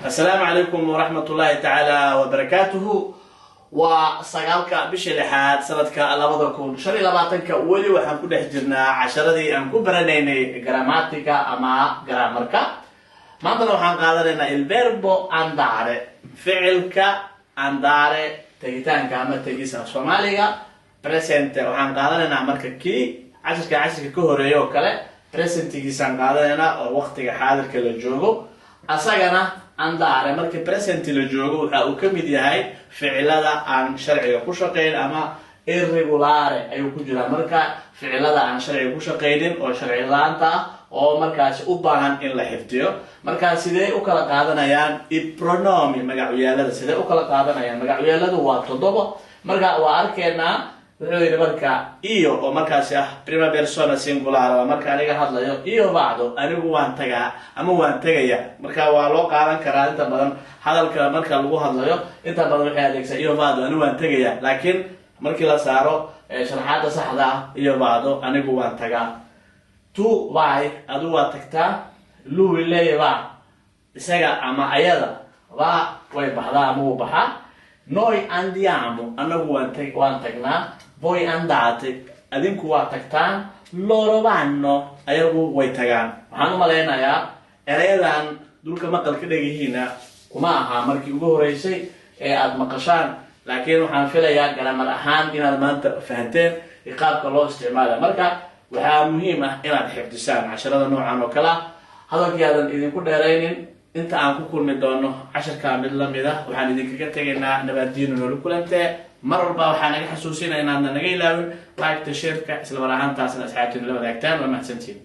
السلام عليكم ورحمة الله تعالى وبركاته. وسجالك بشرحات سندك لبضكم شري لبعتك ولي وحن كل حجرنا عشرة أن كبرنيني جراماتيكا أما جرامركا ما بنو حن قادرنا الفيربو andare فعلك andare تجتان كامل تجيسا سوماليا presente وحن قادرنا مركا كي عشرة كهوريو كله presente تجيسان قادرنا وقتك حاضر كله جوجو أساقنا andare markii present la joogo waxa uu kamid yahay ficilada aan sharciga ku shaqeyn ama irregular ayuu ku jiraa marka ficilada aan sharciga ku shaqeynin oo sharci laanta oo markaas u baahan in la xifdiyo marka sidee u kala qaadanayaan pronomi magacyaalada sidee u kala qaadanayaan magacyaaladu waa 7 marka waa arkeena wuxuu yiri marka iyo oo markaas ah prima persona singular marka aniga hadlayo iyo bacdo anigu waan tagaa ama waan tagaya marka waa loo qaadan karaa inta badan hadalka marka lagu hadlayo inta badan waxa adeegsan iyo bacdo anigu waan tagaya laakiin markii la saaro sharaxaadda saxda ah iyo bacdo anigu waan tagaa tu vai adu waa tagtaa lui leeyahay isaga ama ayada way baxdaa ama uu baxaa noi andiamo anagu waan tagnaa voi andate adinku waa tagtaan loro vanno ayagu way tagaan waxaan u maleynayaa erayadan dulka maqalka dhagihiina kuma aha markii ugu horeysay ee aad maqashaan laakiin waxaan filayaa garaamar ahaan inaad maanta fahanteen qaabka loo isticmaalo marka waxaa muhiim ah inaad xifdisaan casharada noocan oo kala hadalkii aadan idinku dheeraynin inta aan ku kulmi doono casharka mid la mid ah waxaan idinkaga tagaynaa nabadiino nolol kulantee mar walba waxaan naga xasuusinaa inaad naga ilaawin like share-ka isla mar ahaantaasna asxaabtiina la wadaagtaan waa mahadsantiin